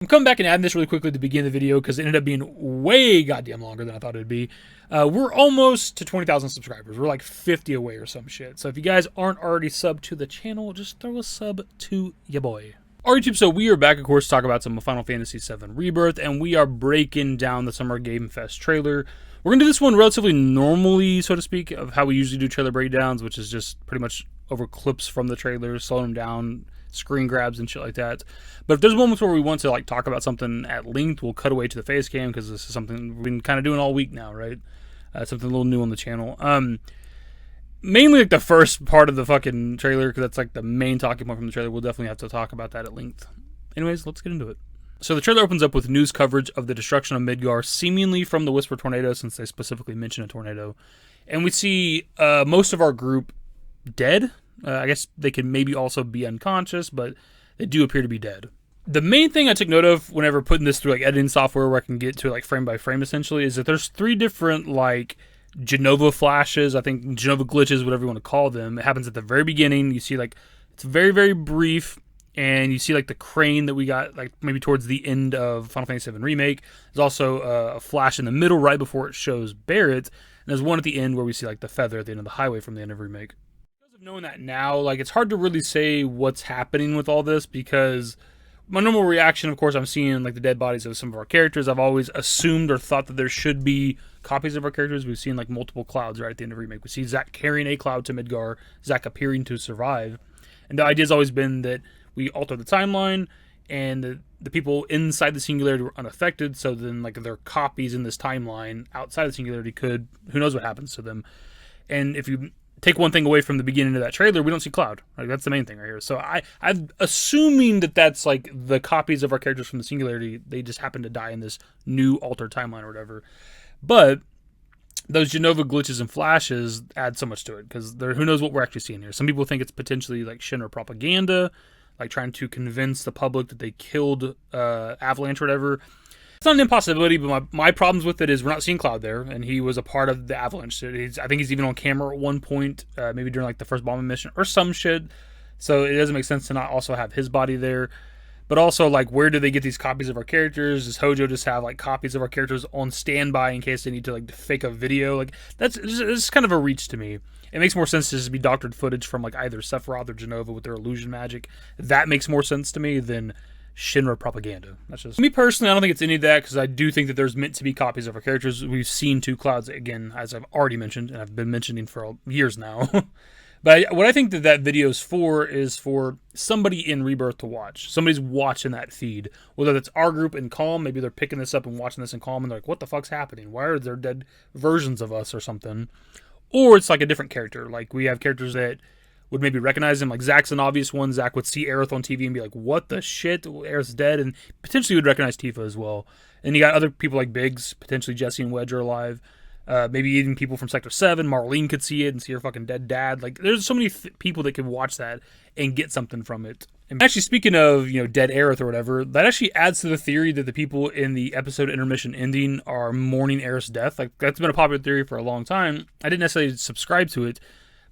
I'm coming back and adding this really quickly to begin the video because it ended up being way goddamn longer than I thought it would be. We're almost to 20,000 subscribers. We're like 50 away or some shit. So if you guys aren't already subbed to the channel, just throw a sub to ya boy. Alright YouTube, so we are back of course to talk about some Final Fantasy VII Rebirth, and we are breaking down the Summer Game Fest trailer. We're going to do this one relatively normally, so to speak, of how we usually do trailer breakdowns, which is just pretty much over clips from the trailer, slowing them down, screen grabs and shit like that. But if there's moments where we want to like talk about something at length, we'll cut away to the face cam because this is something we've been kind of doing all week now, right? Something a little new on the channel. Mainly like the first part of the fucking trailer, because that's like the main talking point from the trailer. We'll definitely have to talk about that at length. Anyways, let's get into it. So the trailer opens up with news coverage of the destruction of Midgar, seemingly from the Whisper Tornado, since they specifically mention a tornado. And we see most of our group dead. I guess they could maybe also be unconscious, but they do appear to be dead. The main thing I took note of whenever putting this through like editing software where I can get to like frame by frame essentially is that there's 3 different like Genova flashes, I think Genova glitches, whatever you want to call them. It happens at the very beginning. You see like it's very, very brief, and you see like the crane that we got like maybe towards the end of Final Fantasy VII Remake. There's also a flash in the middle right before it shows Barret, and there's one at the end where we see like the feather at the end of the highway from the end of Remake. Because of knowing that now, like it's hard to really say what's happening with all this, because my normal reaction, of course, I'm seeing like the dead bodies of some of our characters. I've always assumed or thought that there should be copies of our characters. We've seen like multiple clouds right at the end of Remake. We see Zack carrying a cloud to Midgar, Zack appearing to survive. And the idea's always been that we alter the timeline and the people inside the Singularity were unaffected, so then like their copies in this timeline outside of the Singularity could, who knows what happens to them. And if you take one thing away from the beginning of that trailer, we don't see Cloud. Like that's the main thing right here. So I'm assuming that that's like the copies of our characters from the Singularity. They just happen to die in this new altered timeline or whatever. But those Genova glitches and flashes add so much to it, because who knows what we're actually seeing here. Some people think it's potentially like Shinra propaganda, like trying to convince the public that they killed Avalanche or whatever. It's not an impossibility, but my problems with it is we're not seeing Cloud there, and he was a part of the Avalanche. I think he's even on camera at one point, maybe during like the first bombing mission or some shit. So it doesn't make sense to not also have his body there. But also, like, where do they get these copies of our characters? Does Hojo just have like copies of our characters on standby in case they need to like fake a video? Like it's kind of a reach to me. It makes more sense to just be doctored footage from like either Sephiroth or Genova with their illusion magic. That makes more sense to me than Shinra propaganda. That's just me personally. I don't think it's any of that, because I do think that there's meant to be copies of our characters. We've seen 2 clouds again, as I've already mentioned, and I've been mentioning for years now. But what I think that video is for somebody in Rebirth to watch. Somebody's watching that feed, whether that's our group in Calm. Maybe they're picking this up and watching this in Calm, and they're like, "What the fuck's happening? Why are there dead versions of us or something?" Or it's like a different character. Like we have characters that would maybe recognize him. Like Zack's an obvious one. Zack would see Aerith on TV and be like, "What the shit? Aerith's dead," and potentially would recognize Tifa as well. And you got other people like Biggs, potentially Jesse and Wedge are alive. Maybe even people from Sector 7. Marlene could see it and see her fucking dead dad. Like there's so many people that could watch that and get something from it. And actually, speaking of dead Aerith or whatever, that actually adds to the theory that the people in the episode intermission ending are mourning Aerith's death. Like that's been a popular theory for a long time. I didn't necessarily subscribe to it.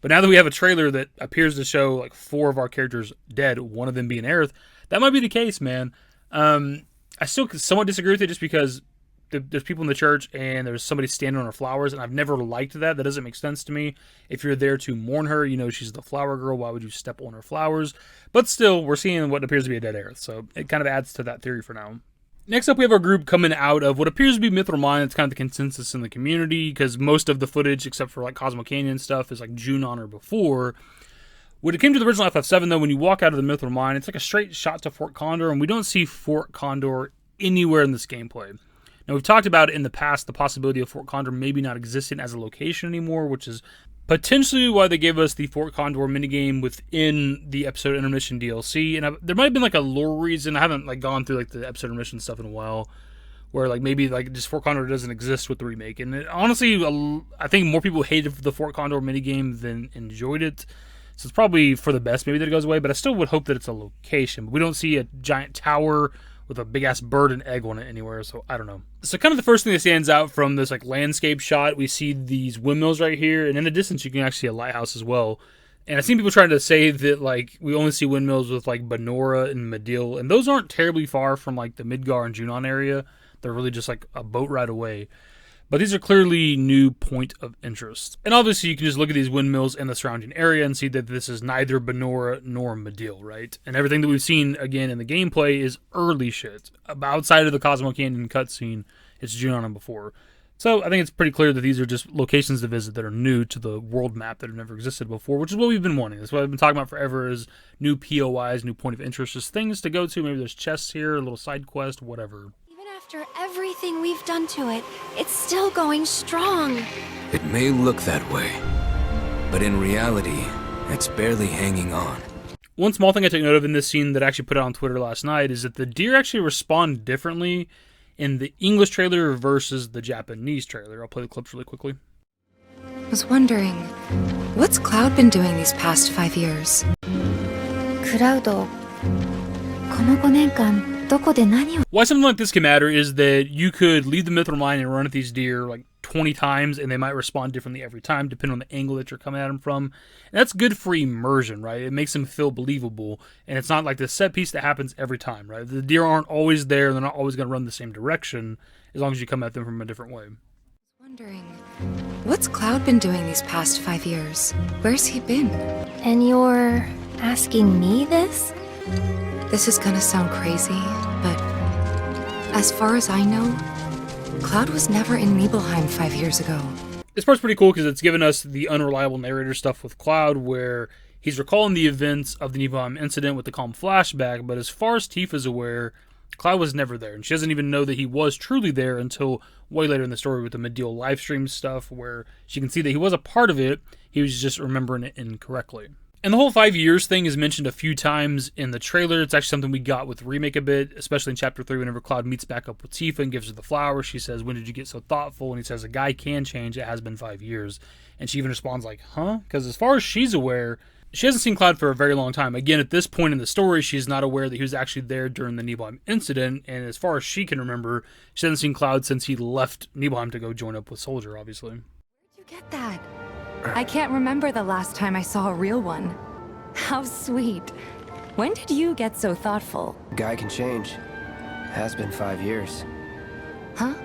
But now that we have a trailer that appears to show like 4 of our characters dead, one of them being Aerith, that might be the case, man. I still somewhat disagree with it, just because there's people in the church and there's somebody standing on her flowers, and I've never liked that. That doesn't make sense to me. If you're there to mourn her, she's the flower girl, why would you step on her flowers? But still, we're seeing what appears to be a dead Aerith, so it kind of adds to that theory for now. Next up, we have our group coming out of what appears to be Mithril Mine. It's kind of the consensus in the community, because most of the footage, except for like Cosmo Canyon stuff, is like Junon or before. When it came to the original FF7, though, when you walk out of the Mithril Mine, it's like a straight shot to Fort Condor, and we don't see Fort Condor anywhere in this gameplay. Now, we've talked about in the past the possibility of Fort Condor maybe not existing as a location anymore, which is potentially why they gave us the Fort Condor minigame within the episode intermission DLC. And there might have been like a lore reason. I haven't like gone through like the episode intermission stuff in a while, where like maybe like just Fort Condor doesn't exist with the remake. And honestly, I think more people hated the Fort Condor minigame than enjoyed it. So it's probably for the best maybe that it goes away, but I still would hope that it's a location. But we don't see a giant tower with a big-ass bird and egg on it anywhere, so I don't know. So kind of the first thing that stands out from this like landscape shot, we see these windmills right here, and in the distance you can actually see a lighthouse as well. And I've seen people trying to say that, like, we only see windmills with, like, Benora and Midil, and those aren't terribly far from, like, the Midgar and Junon area. They're really just, like, a boat ride away. But these are clearly new point of interest. And obviously you can just look at these windmills and the surrounding area and see that this is neither Benora nor Midil, right? And everything that we've seen, again, in the gameplay is early shit. Outside of the Cosmo Canyon cutscene, it's Junon and before. So I think it's pretty clear that these are just locations to visit that are new to the world map that have never existed before, which is what we've been wanting. That's what I've been talking about forever, is new POIs, new point of interest, just things to go to. Maybe there's chests here, a little side quest, whatever. After everything we've done to it, it's still going strong. It may look that way, but in reality, it's barely hanging on. One small thing I took note of in this scene that I actually put out on Twitter last night is that the deer actually respond differently in the English trailer versus the Japanese trailer. I'll play the clips really quickly. I was wondering, what's Cloud been doing these past 5 years? クラウド、この5年間 Why something like this can matter is that you could leave the Mithril Mine and run at these deer like 20 times, and they might respond differently every time, depending on the angle that you're coming at them from. And that's good for immersion, right? It makes them feel believable, and it's not like the set piece that happens every time, right? The deer aren't always there, they're not always going to run the same direction, as long as you come at them from a different way. Wondering, what's Cloud been doing these past 5 years? Where's he been? And you're asking me this? This is gonna sound crazy, but as far as I know, Cloud was never in Nibelheim 5 years ago. This part's pretty cool because it's given us the unreliable narrator stuff with Cloud, where he's recalling the events of the Nibelheim incident with the calm flashback, but as far as Tifa's aware, Cloud was never there, and she doesn't even know that he was truly there until way later in the story with the Midil livestream stuff, where she can see that he was a part of it, he was just remembering it incorrectly. And the whole 5 years thing is mentioned a few times in the trailer. It's actually something we got with Remake a bit, especially in Chapter 3 whenever Cloud meets back up with Tifa and gives her the flower. She says, "When did you get so thoughtful?" And he says, "A guy can change. It has been 5 years." And she even responds like, "Huh?" Because as far as she's aware, she hasn't seen Cloud for a very long time. Again, at this point in the story, she's not aware that he was actually there during the Nibelheim incident. And as far as she can remember, she hasn't seen Cloud since he left Nibelheim to go join up with Soldier, obviously. Where'd you get that? I can't remember the last time I saw a real one. How sweet. When did you get so thoughtful? Guy can change. Has been 5 years. Huh?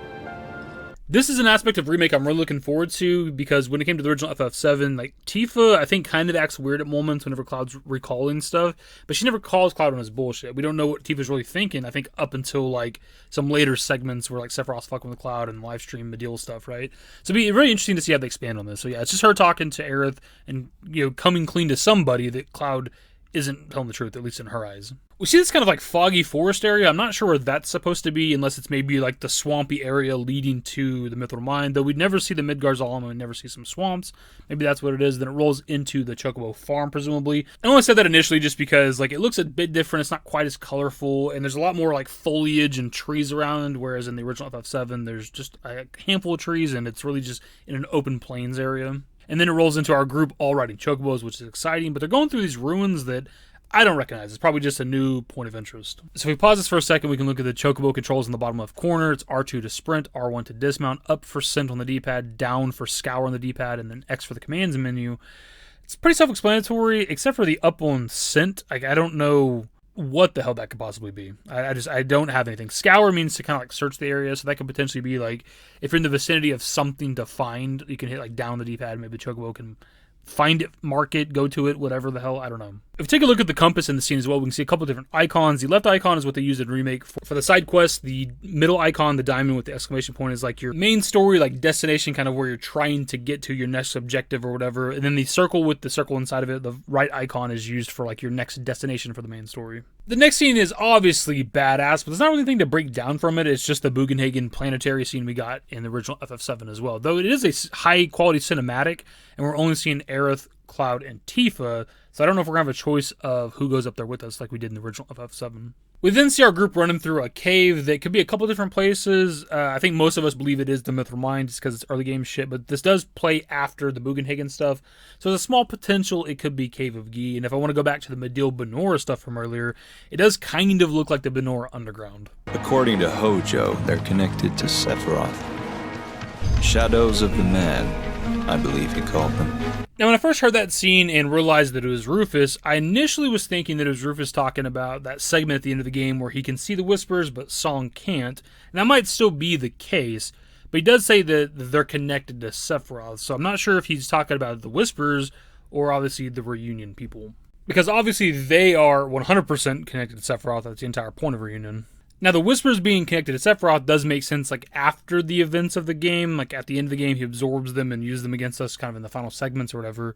This is an aspect of Remake I'm really looking forward to, because when it came to the original FF7, like, Tifa, I think, kind of acts weird at moments whenever Cloud's recalling stuff, but she never calls Cloud on his bullshit. We don't know what Tifa's really thinking, I think, up until, like, some later segments where, like, Sephiroth's fucking with Cloud and live stream Midil stuff, right? So it'd be really interesting to see how they expand on this. So yeah, it's just her talking to Aerith and, you know, coming clean to somebody that Cloud isn't telling the truth, at least in her eyes. We see this kind of like foggy forest area. I'm not sure where that's supposed to be, unless it's maybe like the swampy area leading to the Mithril Mine, though we'd never see the Midgar's Alma, we'd never see some swamps. Maybe that's what it is. Then it rolls into the Chocobo farm, presumably. I only said that initially just because like it looks a bit different, it's not quite as colorful, and there's a lot more like foliage and trees around, whereas in the original FF7 there's just a handful of trees and it's really just in an open plains area. And then it rolls into our group all riding Chocobos, which is exciting, but they're going through these ruins that I don't recognize. It's probably just a new point of interest. So if we pause this for a second, we can look at the Chocobo controls in the bottom left corner. It's R2 to sprint, R1 to dismount, up for scent on the D-pad, down for scour on the D-pad, and then X for the commands menu. It's pretty self-explanatory, except for the up on scent. Like, I don't know what the hell that could possibly be. I don't have anything. Scour means to kind of like search the area, so that could potentially be like, if you're in the vicinity of something to find, you can hit like down the D-pad, maybe the Chocobo can find it, mark it, go to it, whatever the hell, I don't know. If we take a look at the compass in the scene as well, we can see a couple different icons. The left icon is what they used in Remake for the side quest. The middle icon, the diamond with the exclamation point, is like your main story, like destination, kind of where you're trying to get to your next objective or whatever. And then the circle with the circle inside of it, the right icon, is used for like your next destination for the main story. The next scene is obviously badass, but there's not really anything to break down from it. It's just the Bugenhagen planetary scene we got in the original FF7 as well. Though it is a high quality cinematic, and we're only seeing Aerith, Cloud, and Tifa, so I don't know if we're going to have a choice of who goes up there with us like we did in the original FF7. We then see our group running through a cave that could be a couple different places. I think most of us believe it is the Mithril Mine just because it's early game shit, but this does play after the Bugenhagen stuff, so there's a small potential it could be Cave of Gi. And if I want to go back to the Midil Benora stuff from earlier, it does kind of look like the Benora Underground. According to Hojo, they're connected to Sephiroth. Shadows of the Man, I believe he called them. Now, when I first heard that scene and realized that it was Rufus, I initially was thinking that it was Rufus talking about that segment at the end of the game where he can see the whispers, but Song can't. And that might still be the case, but he does say that they're connected to Sephiroth, so I'm not sure if he's talking about the whispers or obviously the reunion people. Because obviously they are 100% connected to Sephiroth, that's the entire point of reunion. Now, the whispers being connected to Sephiroth does make sense, like, after the events of the game. Like, at the end of the game, he absorbs them and uses them against us kind of in the final segments or whatever.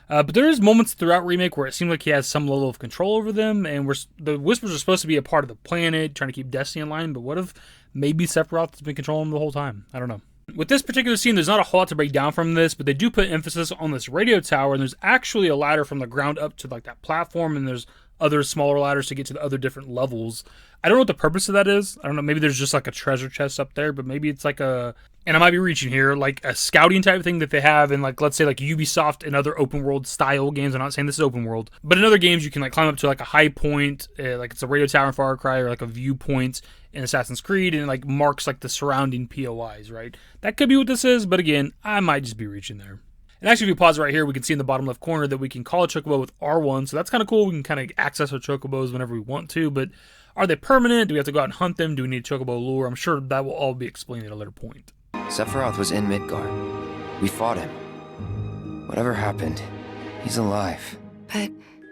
But there is moments throughout Remake where it seems like he has some level of control over them, and the whispers are supposed to be a part of the planet, trying to keep Destiny in line, but what if maybe Sephiroth has been controlling them the whole time? I don't know. With this particular scene, there's not a whole lot to break down from this, but they do put emphasis on this radio tower, and there's actually a ladder from the ground up to, like, that platform, and there's other smaller ladders to get to the other different levels. I don't know what the purpose of that is. I don't know, maybe there's just like a treasure chest up there, but maybe it's like and I might be reaching here, like a scouting type thing that they have in, like, let's say like Ubisoft and other open world style games. I'm not saying this is open world, but in other games you can like climb up to like a high point, like it's a radio tower in Far Cry, or like a viewpoint in Assassin's Creed, and it like marks like the surrounding POIs, right? That could be what this is, but again, I might just be reaching there. And actually, if we pause right here, we can see in the bottom left corner that we can call a Chocobo with R1, so that's kind of cool. We can kind of access our Chocobos whenever we want to, but are they permanent? Do we have to go out and hunt them? Do we need Chocobo lure? I'm sure that will all be explained at a later point. Sephiroth was in Midgard. We fought him. Whatever happened, he's alive. But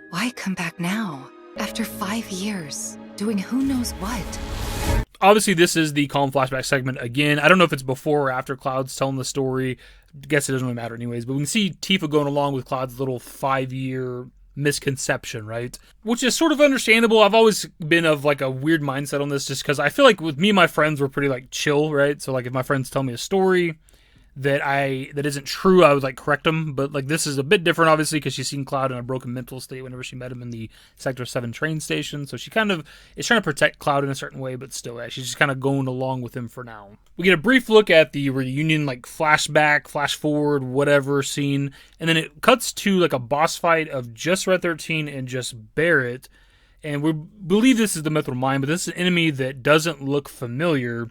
why come back now? After 5 years, doing who knows what? Obviously, this is the Calm flashback segment again. I don't know if it's before or after Cloud's telling the story. I guess it doesn't really matter anyways, but we can see Tifa going along with Cloud's little 5-year misconception, right? Which is sort of understandable. I've always been of like a weird mindset on this just because I feel like with me and my friends, we're pretty like chill, right? So like if my friends tell me a story that isn't true, I would like correct them. But like this is a bit different, obviously, because she's seen Cloud in a broken mental state whenever she met him in the Sector 7 train station. So she kind of is trying to protect Cloud in a certain way, but still, she's just kind of going along with him for now. We get a brief look at the reunion, like flashback, flash forward, whatever scene, and then it cuts to like a boss fight of just Red 13 and just Barret. And we believe this is the Mithril Mine, but this is an enemy that doesn't look familiar.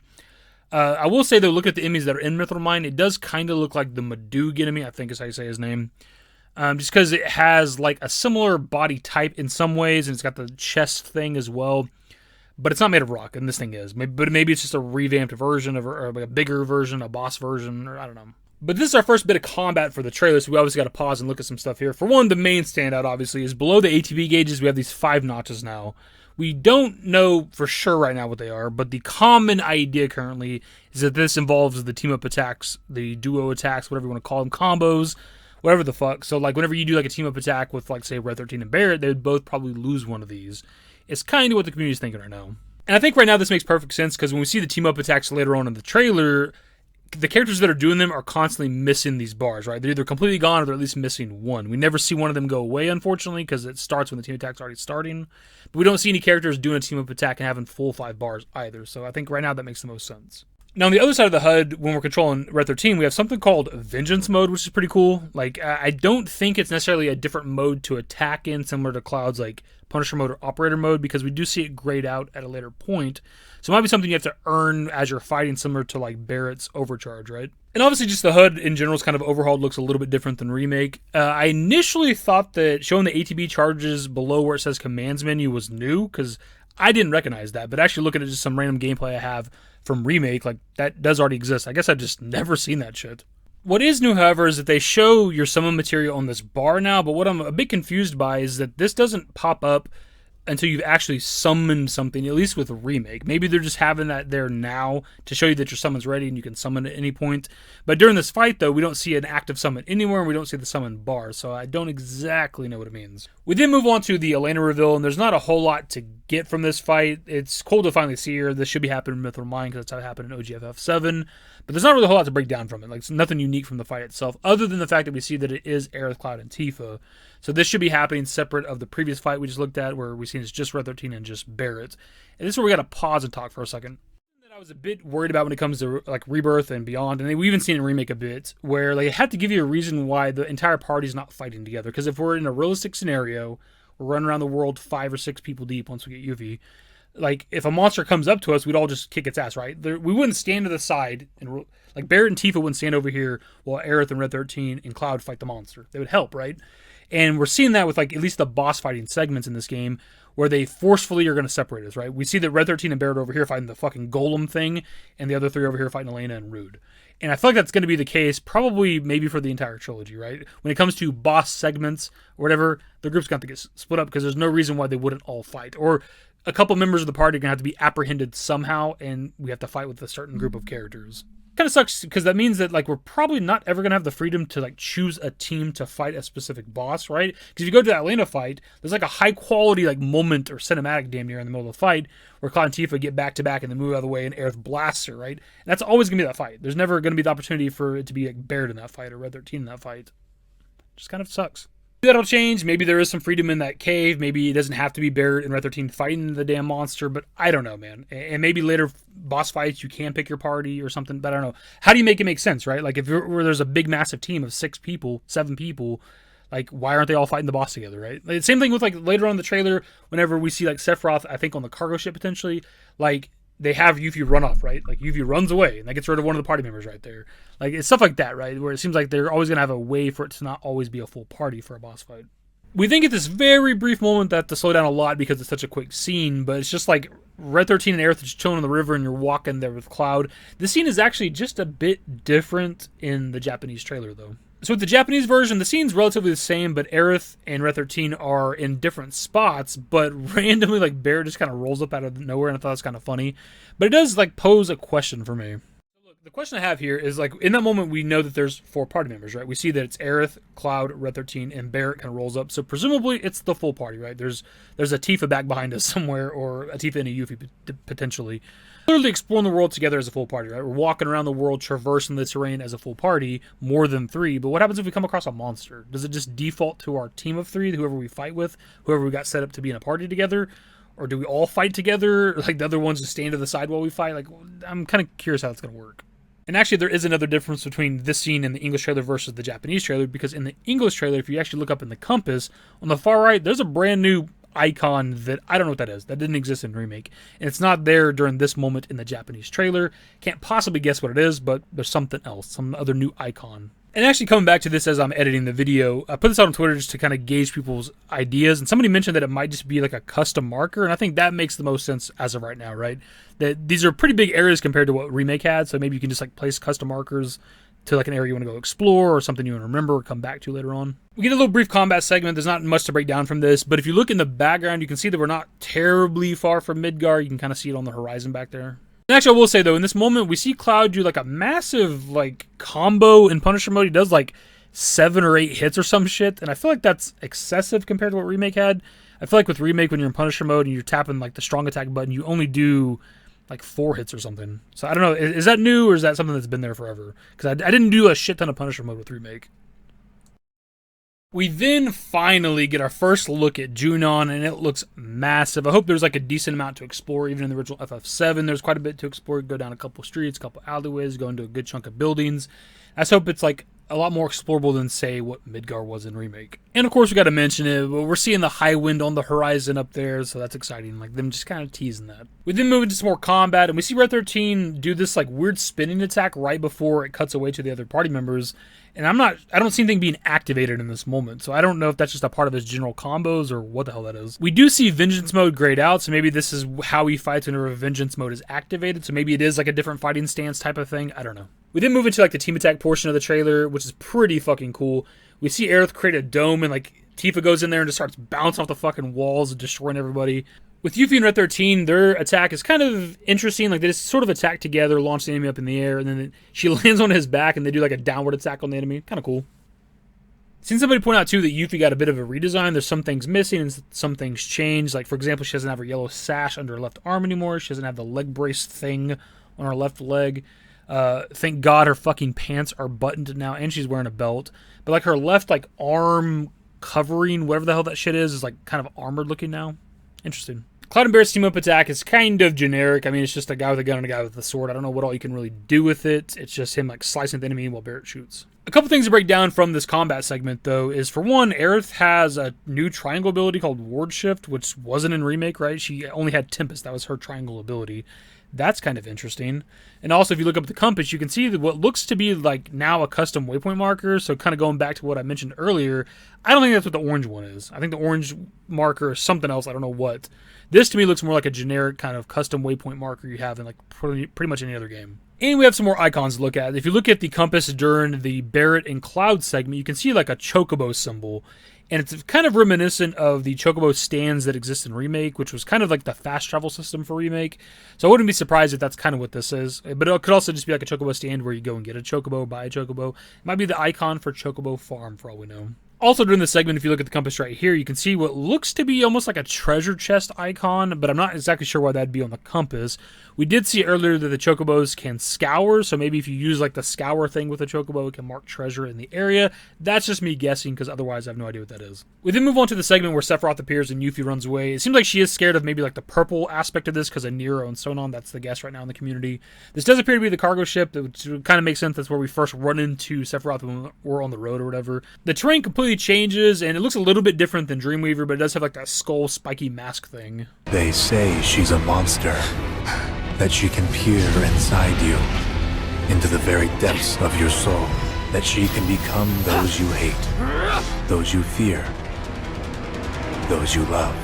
I will say, though, look at the enemies that are in Mithril Mine. It does kind of look like the Madug enemy, I think is how you say his name. Just because it has like a similar body type in some ways, and it's got the chest thing as well. But it's not made of rock, and this thing is. But maybe it's just a revamped version, or like a bigger version, a boss version, or I don't know. But this is our first bit of combat for the trailer, so we obviously got to pause and look at some stuff here. For one, the main standout, obviously, is below the ATB gauges, we have these 5 notches now. We don't know for sure right now what they are, but the common idea currently is that this involves the team-up attacks, the duo attacks, whatever you want to call them, combos, whatever the fuck. So, like, whenever you do, like, a team-up attack with, like, say, Red 13 and Barret, they would both probably lose one of these. It's kind of what the community is thinking right now. And I think right now this makes perfect sense, because when we see the team-up attacks later on in the trailer, the characters that are doing them are constantly missing these bars, right? They're either completely gone or they're at least missing one. We never see one of them go away, unfortunately, because it starts when the team attack's already starting. But we don't see any characters doing a team-up attack and having full 5 bars either. So I think right now that makes the most sense. Now, on the other side of the HUD, when we're controlling Red 13, we have something called Vengeance Mode, which is pretty cool. Like, I don't think it's necessarily a different mode to attack in, similar to Cloud's, like, Punisher Mode or Operator Mode, because we do see it grayed out at a later point. So it might be something you have to earn as you're fighting, similar to, like, Barrett's Overcharge, right? And obviously, just the HUD in general is kind of overhauled, looks a little bit different than Remake. I initially thought that showing the ATB charges below where it says Commands Menu was new, because I didn't recognize that. But actually looking at just some random gameplay I have from Remake, like, that does already exist. I guess I've just never seen that shit. What is new, however, is that they show your summon material on this bar now, but what I'm a bit confused by is that this doesn't pop up until you've actually summoned something, at least with a Remake. Maybe they're just having that there now to show you that your summon's ready and you can summon at any point. But during this fight, though, we don't see an active summon anywhere, and we don't see the summon bar, so I don't exactly know what it means. We then move on to the Elena reveal, and there's not a whole lot to get from this fight. It's cool to finally see her. This should be happening in Mithril Mine, because that's how it happened in OGFF7. But there's not really a whole lot to break down from it. Like, it's nothing unique from the fight itself, other than the fact that we see that it is Aerith, Cloud, and Tifa. So this should be happening separate of the previous fight we just looked at, where we seen it's just Red 13 and just Barret. And this is where we got to pause and talk for a second. I was a bit worried about when it comes to like Rebirth and beyond, and we even seen in Remake a bit, where they had to give you a reason why the entire party's not fighting together. Because if we're in a realistic scenario, we're running around the world 5 or 6 people deep once we get UV. Like, if a monster comes up to us, we'd all just kick its ass, right? We wouldn't stand to the side and Like, Barret and Tifa wouldn't stand over here while Aerith and Red 13 and Cloud fight the monster. They would help, right? And we're seeing that with, like, at least the boss fighting segments in this game, where they forcefully are going to separate us, right? We see that Red 13 and Barret over here fighting the fucking golem thing, and the other three over here fighting Elena and Rude. And I feel like that's going to be the case, probably maybe for the entire trilogy, right? When it comes to boss segments or whatever, the group's got to get split up because there's no reason why they wouldn't all fight. Or a couple members of the party are going to have to be apprehended somehow, and we have to fight with a certain group of characters. Kind of sucks because that means that, like, we're probably not ever gonna have the freedom to, like, choose a team to fight a specific boss, right? Because if you go to that Elena fight, there's like a high quality, like, moment or cinematic damn near in the middle of the fight where Cloud and Tifa get back to back and then move out of the way and Aerith blasts her, right? And that's always gonna be that fight. There's never gonna be the opportunity for it to be, like, Barret in that fight or Red 13 in that fight. Just kind of sucks. That'll change. Maybe there is some freedom in that cave. Maybe it doesn't have to be Barret and Red 13 fighting the damn monster, but I don't know, man. And maybe later boss fights you can pick your party or something, but I don't know. How do you make it make sense, right? Like, if there's a big massive team of 6 people, 7 people, like, why aren't they all fighting the boss together, right? Like, same thing with, like, later on in the trailer, whenever we see, like, Sephiroth, I think on the cargo ship potentially, like, they have Yuffie run off, right? Like, Yuffie runs away, and that gets rid of one of the party members right there. Like, it's stuff like that, right? Where it seems like they're always going to have a way for it to not always be a full party for a boss fight. We think at this very brief moment that to slow down a lot because it's such a quick scene, but it's just like Red 13 and Aerith are just chilling on the river and you're walking there with Cloud. This scene is actually just a bit different in the Japanese trailer, though. So with the Japanese version, the scene's relatively the same, but Aerith and Red 13 are in different spots, but randomly, like, Barret just kind of rolls up out of nowhere, and I thought it was kind of funny. But it does, like, pose a question for me. The question I have here is, like, in that moment, we know that there's 4 party members, right? We see that it's Aerith, Cloud, Red 13, and Barret kind of rolls up. So presumably it's the full party, right? There's a Tifa back behind us somewhere, or a Tifa and a Yuffie potentially. Clearly exploring the world together as a full party, right? We're walking around the world, traversing the terrain as a full party, more than 3. But what happens if we come across a monster? Does it just default to our team of 3, whoever we fight with, whoever we got set up to be in a party together? Or do we all fight together? Like, the other ones just stand to the side while we fight? Like, I'm kind of curious how that's going to work. And actually, there is another difference between this scene in the English trailer versus the Japanese trailer, because in the English trailer, if you actually look up in the compass, on the far right, there's a brand new icon that I don't know what that is. That didn't exist in Remake. And it's not there during this moment in the Japanese trailer. Can't possibly guess what it is, but there's something else, some other new icon. And actually coming back to this as I'm editing the video, I put this out on Twitter just to kind of gauge people's ideas. And somebody mentioned that it might just be like a custom marker. And I think that makes the most sense as of right now, right? That these are pretty big areas compared to what Remake had. So maybe you can just, like, place custom markers to, like, an area you want to go explore or something you want to remember or come back to later on. We get a little brief combat segment. There's not much to break down from this. But if you look in the background, you can see that we're not terribly far from Midgar. You can kind of see it on the horizon back there. And actually, I will say, though, in this moment, we see Cloud do, like, a massive, like, combo in Punisher mode. He does, like, 7 or 8 hits or some shit. And I feel like that's excessive compared to what Remake had. I feel like with Remake, when you're in Punisher mode and you're tapping, like, the strong attack button, you only do, like, 4 hits or something. So I don't know. Is that new or is that something that's been there forever? Because I didn't do a shit ton of Punisher mode with Remake. We then finally get our first look at Junon, and it looks massive. I hope there's, like, a decent amount to explore. Even in the original FF7, there's quite a bit to explore. Go down a couple streets, a couple alleyways, go into a good chunk of buildings. I just hope it's, like, a lot more explorable than, say, what Midgar was in Remake. And, of course, we got to mention it, but we're seeing the high wind on the horizon up there, so that's exciting. Like, them just kind of teasing that. We then move into some more combat, and we see Red 13 do this, like, weird spinning attack right before it cuts away to the other party members. And I don't see anything being activated in this moment, so I don't know if that's just a part of his general combos or what the hell that is. We do see Vengeance mode grayed out, so maybe this is how he fights whenever Vengeance mode is activated, so maybe it is like a different fighting stance type of thing. I don't know. We then move into, like, the team attack portion of the trailer, which is pretty fucking cool. We see Aerith create a dome, and, like, Tifa goes in there and just starts bouncing off the fucking walls and destroying everybody. With Yuffie and Red 13, their attack is kind of interesting. Like, they just sort of attack together, launch the enemy up in the air, and then she lands on his back, and they do, like, a downward attack on the enemy. Kind of cool. Seen somebody point out, too, that Yuffie got a bit of a redesign. There's some things missing and some things changed. Like, for example, she doesn't have her yellow sash under her left arm anymore. She doesn't have the leg brace thing on her left leg. Thank God her fucking pants are buttoned now, and she's wearing a belt. But, like, her left, like, arm covering, whatever the hell that shit is like kind of armored looking now. Interesting. Cloud and Barret's team-up attack is kind of generic. I mean, it's just a guy with a gun and a guy with a sword. I don't know what all you can really do with it. It's just him, like, slicing the enemy while Barret shoots. A couple things to break down from this combat segment, though, is, for one, Aerith has a new triangle ability called Ward Shift, which wasn't in Remake, right? She only had Tempest. That was her triangle ability. That's kind of interesting. And also, if you look up the compass, you can see that what looks to be like now a custom waypoint marker. So kind of going back to what I mentioned earlier, I don't think that's what the orange one is. I think the orange marker is something else. I don't know what. This to me looks more like a generic kind of custom waypoint marker you have in like pretty much any other game. And we have some more icons to look at. If you look at the compass during the Barret and Cloud segment, you can see like a Chocobo symbol. And it's kind of reminiscent of the Chocobo stands that exist in Remake, which was kind of like the fast travel system for Remake. So I wouldn't be surprised if that's kind of what this is. But it could also just be like a Chocobo stand where you go and get a Chocobo, buy a Chocobo. It might be the icon for Chocobo Farm, for all we know. Also during this segment, if you look at the compass right here, you can see what looks to be almost like a treasure chest icon, but I'm not exactly sure why that'd be on the compass. We did see earlier that the Chocobos can scour, so maybe if you use like the scour thing with the Chocobo, it can mark treasure in the area. That's just me guessing, because otherwise I have no idea what that is. We then move on to the segment where Sephiroth appears and Yuffie runs away. It seems like she is scared of maybe like the purple aspect of this because of Nero and Sonon. That's the guess right now in the community. This does appear to be the cargo ship, which kind of makes sense. That's where we first run into Sephiroth when we're on the road or whatever. The terrain completely changes, and it looks a little bit different than Dreamweaver, but it does have like that skull spiky mask thing. They say she's a monster, that she can peer inside you, into the very depths of your soul, that she can become those you hate, those you fear, those you love.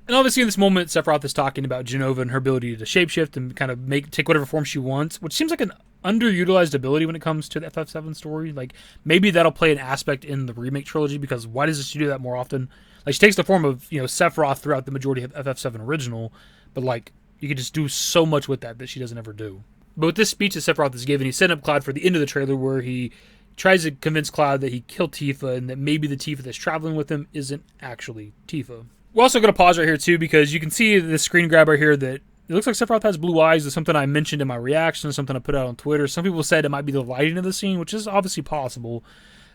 And obviously in this moment, Sephiroth is talking about Genova and her ability to shapeshift and kind of take whatever form she wants, which seems like an underutilized ability when it comes to the FF7 story. Like, maybe that'll play an aspect in the Remake trilogy, because why does she do that more often? Like, she takes the form of, Sephiroth throughout the majority of FF7 original, but like, you could just do so much with that she doesn't ever do. But with this speech that Sephiroth is given, he's setting up Cloud for the end of the trailer, where he tries to convince Cloud that he killed Tifa and that maybe the Tifa that's traveling with him isn't actually Tifa. We're also going to pause right here too, because you can see the screen grab right here that it looks like Sephiroth has blue eyes. It's something I mentioned in my reaction, something I put out on Twitter. Some people said it might be the lighting of the scene, which is obviously possible.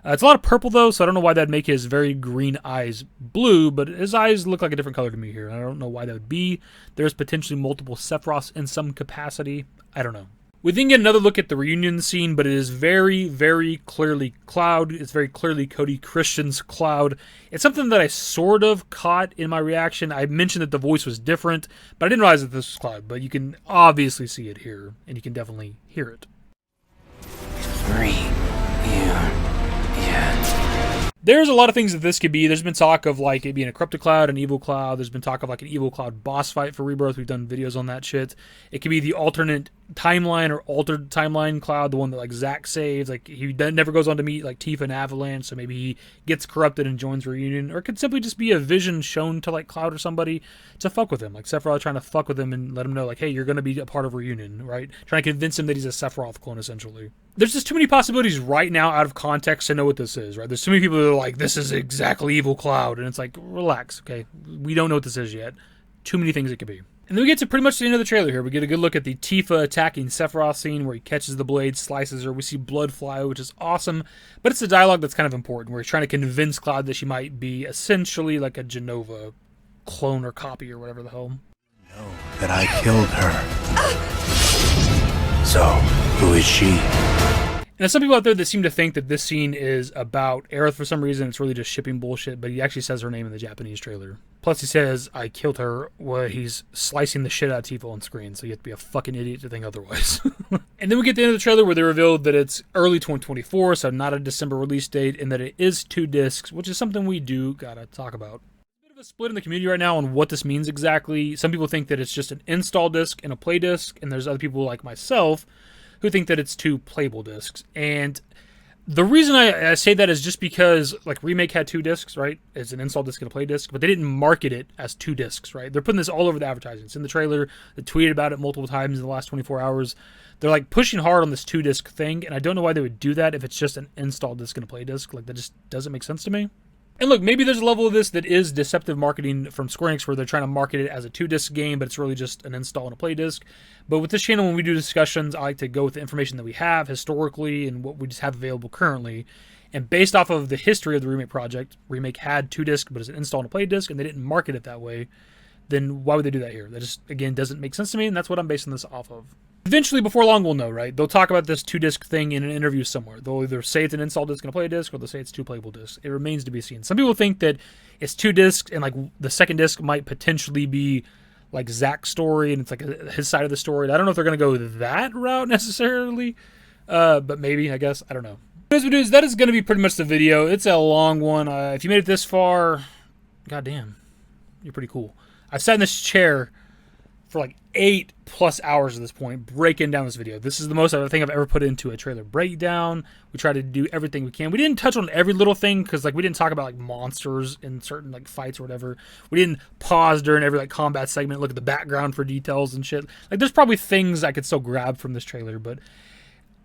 It's a lot of purple though, so I don't know why that'd make his very green eyes blue, but his eyes look like a different color to me here. I don't know why that would be. There's potentially multiple Sephiroths in some capacity. I don't know. We then get another look at the reunion scene, but it is very, very clearly Cloud. It's very clearly Cody Christian's Cloud. It's something that I sort of caught in my reaction. I mentioned that the voice was different, but I didn't realize that this was Cloud. But you can obviously see it here, and you can definitely hear it. There's a lot of things that this could be. There's been talk of like it being a corrupted Cloud, an evil Cloud. There's been talk of like an evil Cloud boss fight for Rebirth. We've done videos on that shit. It could be the alternate timeline or altered timeline Cloud, the one that like Zack saves. Like he never goes on to meet like Tifa and Avalanche, so maybe he gets corrupted and joins Reunion. Or it could simply just be a vision shown to like Cloud or somebody to fuck with him. Like Sephiroth trying to fuck with him and let him know like, hey, you're going to be a part of Reunion, right? Trying to convince him that he's a Sephiroth clone essentially. There's just too many possibilities right now out of context to know what this is, right? There's too many people that are like, this is exactly evil Cloud. And it's like, relax, okay? We don't know what this is yet. Too many things it could be. And then we get to pretty much the end of the trailer here. We get a good look at the Tifa attacking Sephiroth scene where he catches the blade, slices her. We see blood fly, which is awesome. But it's a dialogue that's kind of important where he's trying to convince Cloud that she might be essentially like a Genova clone or copy or whatever the hell. Know that I killed her. So, who is she? And there's some people out there that seem to think that this scene is about Aerith for some reason. It's really just shipping bullshit, but he actually says her name in the Japanese trailer. Plus he says, I killed her, where he's slicing the shit out of Tifa on screen, so you have to be a fucking idiot to think otherwise. And then we get to the end of the trailer where they revealed that it's early 2024, so not a December release date, and that it is 2 discs, which is something we do gotta talk about. There's a bit of a split in the community right now on what this means exactly. Some people think that it's just an install disc and a play disc, and there's other people like myself who think that it's 2 playable discs. And the reason I say that is just because like Remake had 2 discs, right? It's an install disc and a play disc, but they didn't market it as 2 discs, right? They're putting this all over the advertising. It's in the trailer. They tweeted about it multiple times in the last 24 hours. They're like pushing hard on this 2 disc thing, and I don't know why they would do that if it's just an install disc and a play disc. Like that just doesn't make sense to me. And look, maybe there's a level of this that is deceptive marketing from Square Enix where they're trying to market it as a 2-disc game, but it's really just an install and a play disc. But with this channel, when we do discussions, I like to go with the information that we have historically and what we just have available currently. And based off of the history of the Remake project, Remake had 2 discs, but it's an install and a play disc, and they didn't market it that way, then why would they do that here? That just, again, doesn't make sense to me, and that's what I'm basing this off of. Eventually, before long, we'll know, right? They'll talk about this 2-disc thing in an interview somewhere. They'll either say it's an install disc and a play disc, or they'll say it's 2 playable discs. It remains to be seen. Some people think that it's 2 discs, and like the second disc might potentially be like Zack's story, and it's like his side of the story. I don't know if they're gonna go that route necessarily, but maybe, I guess. I don't know. Anyways, dudes, that is gonna be pretty much the video. It's a long one. If you made it this far, goddamn, you're pretty cool. I've sat in this chair for like 8+ hours at this point, breaking down this video. This is the most I think I've ever put into a trailer breakdown. We try to do everything we can. We didn't touch on every little thing because like we didn't talk about like monsters in certain like fights or whatever. We didn't pause during every like combat segment, look at the background for details and shit. Like there's probably things I could still grab from this trailer, but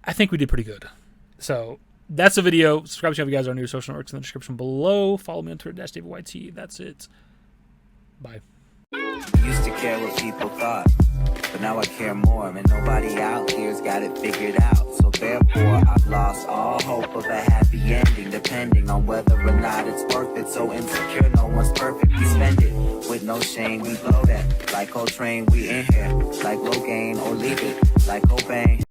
I think we did pretty good. So that's the video. Subscribe to the channel if you guys are new. Social networks in the description below. Follow me on Twitter, @DavidYT. That's it. Bye. Used to care what people thought, but now I care more, and nobody out here's got it figured out. So therefore, I've lost all hope of a happy ending, depending on whether or not it's worth it. So insecure, no one's perfect. We spend it with no shame. We blow that like Coltrane. We in here like Logain, or leave it like Cobain.